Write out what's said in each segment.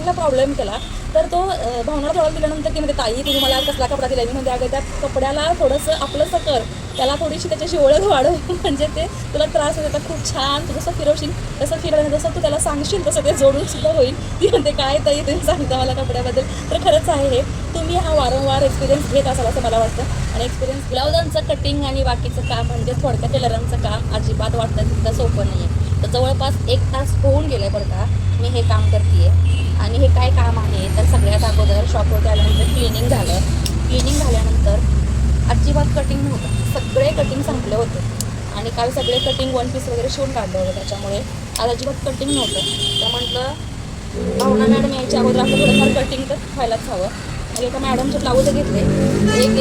कटिंगला problem केला तर तो भावना थोडा दिल्यानंतर की म्हणजे ताई तुम्ही मला कसला कपडा दिला, मी म्हणजे अगं त्या कपड्याला थोडंसं आपलंसं कर, त्याला थोडीशी त्याच्याशी ओळख वाढव म्हणजे ते तुला त्रास होत होता, खूप छान तू जसं फिरवशील तसं फिरवलं, जसं तू त्याला सांगशील तसं ते जोडून सुद्धा होईल. ती म्हणते काय ताई तुम्ही सांगता मला कपड्याबद्दल. तर खरंच आहे हे, तुम्ही हा वारंवार एक्सपिरियन्स घेत असाल असं मला वाटतं. आणि एक्सपिरियन्स ब्लाउजांचं कटिंग आणि बाकीचं काम म्हणजे थोडक्यात टेलरांचं काम अजिबात वाटतं तितकं सोपं नाही आहे. तर जवळपास 1 तास होऊन गेलं आहे बरं का मी हे काम करते आहे. आणि हे काय काम आहे तर सगळ्यात अगोदर शॉपवरती आल्यानंतर क्लिनिंग झालं. क्लिनिंग झाल्यानंतर अजिबात कटिंग नव्हतं, सगळे कटिंग संपले होते. आणि काल सगळे कटिंग वन पीस वगैरे शिवून काढलं होतं, त्याच्यामुळे आज अजिबात कटिंग नव्हतं. तर म्हटलं भावना मॅडम यायच्या अगोदर आपलं थोडंफार कटिंग तर व्हायलाच हवं. मग एका मॅडमचे ब्लाऊज घेतले,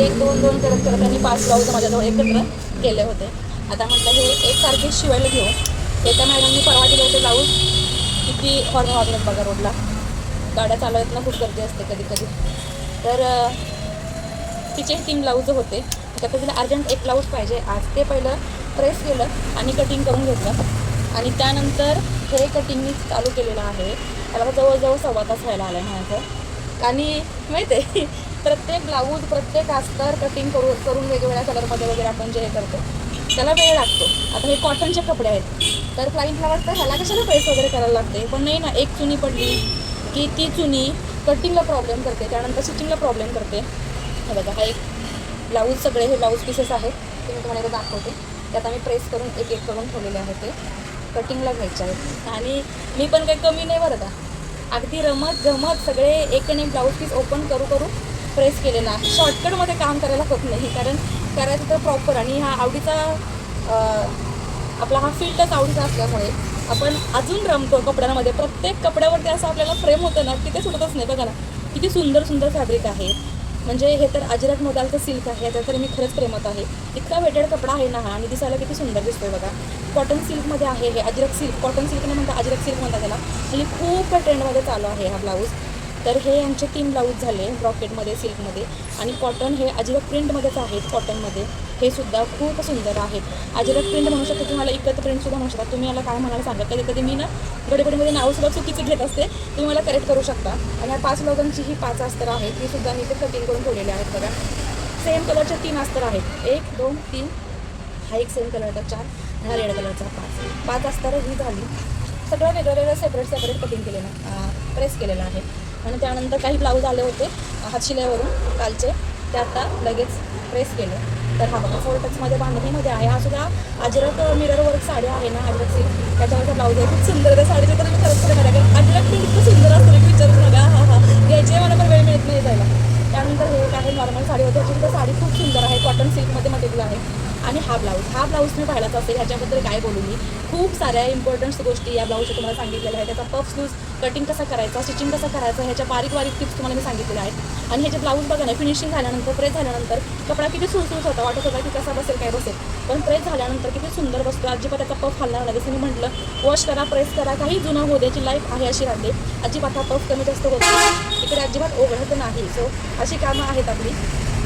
एक दोन करत त्यांनी 5 ब्लाऊज माझ्याजवळ एकत्र केले होते. आता म्हटलं हे एकसारखे शिवायला घेऊ. एका मॅडमनी परवा दिले होते ब्लाऊज, किती हॉर्न वाजवत बघा रोडला, गाड्या चालवत ना खूप गर्दी असते कधी कधी. तर तिचे 3 ब्लाऊज होते, त्यात तिला अर्जंट एक ब्लाऊज पाहिजे आज. ते पहिलं प्रेस केलं आणि कटिंग करून घेतलं. आणि त्यानंतर हे कटिंग मी चालू केलेलं आहे. त्याला जवळजवळ 1.25 तास व्हायला आला आहे म्हणायचं. आणि माहिती आहे प्रत्येक ब्लाऊज प्रत्येक अस्तर कटिंग करून वेगवेगळ्या कलरमध्ये वगैरे आपण जे हे करतो त्याला वेळ लागतो. आता हे कॉटनचे कपडे आहेत तर क्लायंटला वाटतं ह्याला कशाला प्रेस वगैरे करायला लागते, पण नाही ना. एक चुनी पडली की ती चुनी कटिंगला प्रॉब्लेम करते, त्यानंतर स्टिचिंगला प्रॉब्लेम करते. हे बघा हा एक ब्लाऊज, सगळे हे ब्लाऊज पीसेस आहेत ते मी तुम्हाला दाखवते. त्यात आम्ही प्रेस करून एक करून ठेवलेले आहेत, ते कटिंगला घ्यायचे आहेत. आणि मी पण काही कमी नाही बरं का, अगदी रमत गमत सगळे एक ब्लाऊज पीस ओपन करू प्रेस केलेला आहे. शॉर्टकटमध्ये काम करायला होत नाही, कारण करायचं तर प्रॉपर. आणि हा आवडीचा आपला हा फील्डच आवडीचा असल्यामुळे आपण अजून रमतो कपड्यांमध्ये. प्रत्येक कपड्यावरती असं आपल्याला फ्रेम होतं ना की ते सुटतच नाही. बघा ना किती सुंदर फॅब्रिक आहे. म्हणजे हे तर अजरक मोदालचं सिल्क आहे, त्यात तर मी खरंच प्रेमात आहे. इतका वेटेड कपडा आहे ना हा, आणि दिसायला किती सुंदर दिसतोय बघा. कॉटन सिल्कमध्ये आहे हे, अजरक सिल्क. कॉटन सिल्क नाही म्हणता, अजरक सिल्क म्हणतात त्याला. आणि खूप ट्रेंडमध्ये चालू आहे हा ब्लाऊज. तर हे यांचे 3 ब्लाऊज झाले ब्रॉकेटमध्ये, सिल्कमध्ये. आणि कॉटन हे अजरक प्रिंटमध्येच आहेत, कॉटनमध्ये. हे सुद्धा खूप सुंदर आहेत. अजरक प्रिंट म्हणू शकतो, तुम्हाला इकत प्रिंटसुद्धा म्हणू शकता. तुम्ही याला काय म्हणायला सांगा, कधी मी ना गडबडीमध्ये नावसुद्धा चुकीचं घेत असते, तुम्ही मला करेक्ट करू शकता. आणि या 5 ब्लाऊजांची ही 5 अस्तर आहेत, ती सुद्धा मी ते कटिंग करून ठेवलेले आहेत बघा. सेम कलरचे 3 अस्तर आहेत, 1 2 3. हा एक सेम कलरचा 4 आणि हा रेड कलरचा 5 अस्तर ही झाली. सगळं वेगळं सेपरेट कटिंग केलेलं, प्रेस केलेलं आहे. आणि त्यानंतर काही ब्लाऊज आले होते हातशिल्यावरून कालचे, ते आता लगेच प्रेस केले. तर हा बघा 4 टचमध्ये बांधणीमध्ये आहे. हा सुद्धा अजरक मिरर वर्क साडी आहे ना, अजरक सिल्क, त्याच्यावरचा ब्लाऊज आहे. खूप सुंदर त्या साडीचं तर मी खरंच खरं कारण अजरक प्रिंट इतकं सुंदर असतं की विचारूच नका. हा घ्यायची मला पण वेळ मिळत नाही जायला. त्यानंतर हे काही नॉर्मल साडी होती, ह्याची साडी खूप सुंदर आहे, कॉटन सिल्कमध्ये मटेरियल आहे. आणि हा ब्लाऊज मी पाहिलाच असेल, ह्याच्याबद्दल काय बोलू मी. खूप साऱ्या इम्पॉर्टंट गोष्टी या ब्लाऊजच्या तुम्हाला सांगितलेल्या आहे. त्याचा पफ स्लीव्ज कटिंग कसं करायचं, स्टिचिंग कसं करायचं, ह्याच्या बारीक टिप्स तुम्हाला मी सांगितलेल्या आहेत. आणि ह्याचे ब्लाऊज बघा ना, फिनिशिंग झाल्यानंतर, प्रेस झाल्यानंतर कपडा किती सुळसुळत होता, वाटत होता की कसा बसेल काय बसेल, पण प्रेस झाल्यानंतर किती सुंदर बसतो. अजिबात त्याचा पफ हलणार नाही. जसं मी म्हटलं, वॉश करा, प्रेस करा, काही जुना होऊ द्याची लाईफ आहे अशी राहते. अजिबात हा पफ कमी जास्त होत नाही, इकडे अजिबात ओघळत नाही. सो अशी कामं आहेत आपली.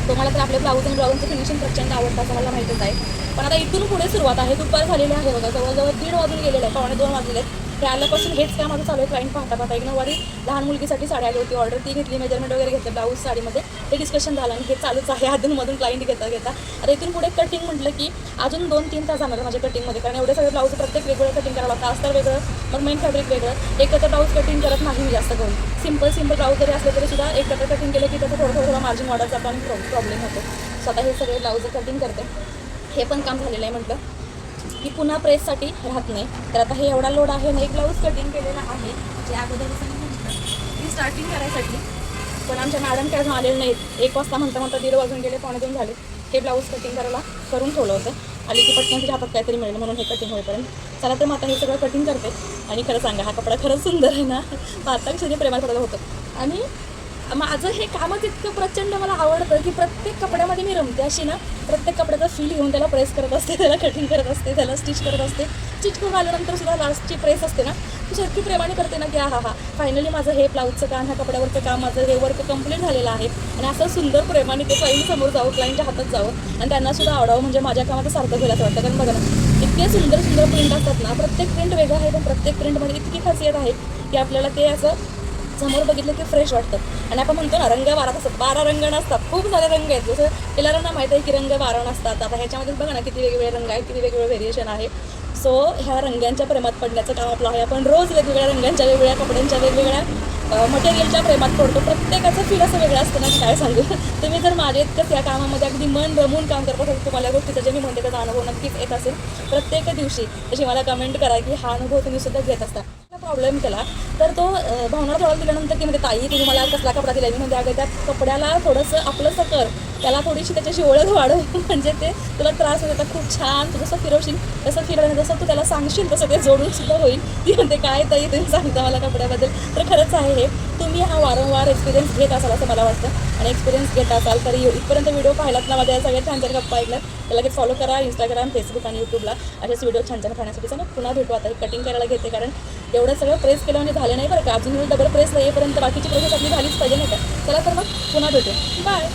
तुम्हाला तर आपले ब्लाऊज आणि ब्लाऊजचं फिनिशिंग प्रचंड आवडतं असं मला माहितीच आहे. पण आता इथून पुढे सुरुवात आहे. दुपार झालेली आहे बघा, जवळजवळ 1:30 वाजून गेलेले आहे, 1:45 वाजलेले आहेत. हे आल्यापासून हेच काम माझं चालू आहे. क्लायंट पाहता एक नऊवारी लहान मुलगीसाठी साडी आली होती ऑर्डर, ती घेतली, मेजरमेंट वगैरे घेतलं ब्लाऊज साडीमध्ये, ते डिस्कशन झालं. आणि हे चालूच आहे अधूनमधून क्लायंट घेता. आता इथून पुढे कटिंग म्हटलं की अजून 2-3 तास जाणार माझ्या कटिंगमध्ये, कारण एवढे सगळे ब्लाऊज प्रत्येक वेगवेगळं कटिंग करावं लागतं. अस्तर वेगळं, मग मेन फॅब्रिक वेगळं. एकत्र ब्लाऊज कटिंग करत नाही मी जास्त करून. सिंपल ब्लाऊज जरी असले तरी सुद्धा एकत्र कटिंग केलं की त्याचं थोडं मार्जिन वाढत जातो आणि प्रॉब्लेम होतो. स्वतः हे सगळे ब्लाऊज कटिंग करते. हे पण काम झालेलं आहे म्हटलं की पुन्हा प्रेससाठी राहत नाही. तर आता हे एवढा लोड आहे ना, एक ब्लाऊज कटिंग केलेला आहे जे अगोदर ती स्टार्टिंग करायसाठी. पण आमच्या मॅडम काय आलेलं नाहीत. 1 वाजता म्हणता 1:30 वाजून गेले, 1:45 झाले. हे ब्लाऊज कटिंग करायला करून ठेवलं होतं. आली की पटकन तिच्या हातात काहीतरी मिळेल म्हणून हे कटिंग होईपर्यंत. चला तर मग आता हे सगळं कटिंग करते. आणि खरं सांगा, हा कपडा खरंच सुंदर आहे ना, पाहता जे प्रेमात पडलं होतं. आणि माझं हे कामच इतकं प्रचंड मला आवडतं की प्रत्येक कपड्यामध्ये मी रमते अशी ना. प्रत्येक कपड्याचा फील घेऊन त्याला प्रेस करत असते, त्याला कटिंग करत असते, त्याला स्टिच करत असते. स्टिच करून आल्यानंतर सुद्धा लास्टची प्रेस असते ना, ती इतकी प्रेमाने करते ना की हा फायनली माझं हे ब्लाऊजचं काम, ह्या कपड्यावरचं काम, माझं हे वर्क कंप्लीट झालेलं आहे. आणि असं सुंदर प्रेमाने ते क्लायंटसमोर जावं, क्लायंटच्या हातात जावं आणि त्यांना सुद्धा आवडावं, म्हणजे माझ्या कामाचं सार्थक होईल असं वाटतं. कारण बघा ना, इतके सुंदर प्रिंट असतात ना, प्रत्येक प्रिंट वेगळं आहे, पण प्रत्येक प्रिंटमध्ये इतकी खासियत आहे की आपल्याला ते असं समोर बघितलं की फ्रेश वाटतं. आणि आपण म्हणतो ना रंग 12 असतात, 12 रंग नसतात, खूप सारे रंग आहेत. जसं टेलरांना माहीत आहे की रंग 12 नसतात. आता ह्याच्यामध्ये बघा ना किती वेगवेगळे रंग आहेत, किती वेगवेगळे व्हेरिएशन आहे. सो ह्या रंगांच्या प्रेमात पडण्याचं काम आपलं आहे. आपण रोज वेगवेगळ्या रंगांच्या, वेगवेगळ्या कपड्यांच्या, वेगवेगळ्या मटेरियलच्या प्रेमात पडतो. प्रत्येकाचं फील असं वेगळं असतं ना, काय सांगू. तुम्ही जर माझ्या इतकंच या कामामध्ये अगदी मन रमून काम करत असाल, तुम्हाला गोष्टीचा जे मी म्हणते त्याचा अनुभव नक्कीच येत असेल प्रत्येक दिवशी. तशी मला कमेंट करा की हा अनुभव तुम्ही सुद्धा घेत असता. प्रॉब्लेम केला तर तो भावना थोडा दिल्यानंतर की म्हणजे ताई तुम्ही मला कसला कपडा दिला, मी म्हणजे अगं त्या कपड्याला थोडंसं आपलंसं कर, त्याला थोडीशी त्याच्याशी ओळख वाढव, म्हणजे ते तुला त्रास होत होता. खूप छान तू जसं फिरवशील तसं फिरवलं, जसं तू त्याला सांगशील तसं ते जोडून सुद्धा होईल. ती म्हणते काय ताई तुम्ही सांगता मला कपड्याबद्दल. तर खरंच आहे हे, तुम्ही हा वारंवार एक्सपिरियन्स घेत असाल असं मला वाटतं. आणि एक्सपिरियन्स घेत असाल तरी इथपर्यंत व्हिडिओ पाहिलात ना, माझ्या सगळ्या छान छान गप्पा ऐकल्यात, त्याला लगेच फॉलो करा इंस्टाग्राम, फेसबुक आणि यूट्यूबला असेच व्हिडिओ छान छान पाहण्यासाठी. चला पुन्हा भेटू. आता हे कटिंग करायला घेते, कारण एवढं सगळं प्रेस केलं म्हणजे झालं नाही बरं का, अजून डबल प्रेसला येईपर्यंत बाकीची प्रोसेस आपली झालीच पाहिजे नाही का. चला तर मग पुन्हा भेटू, बाय.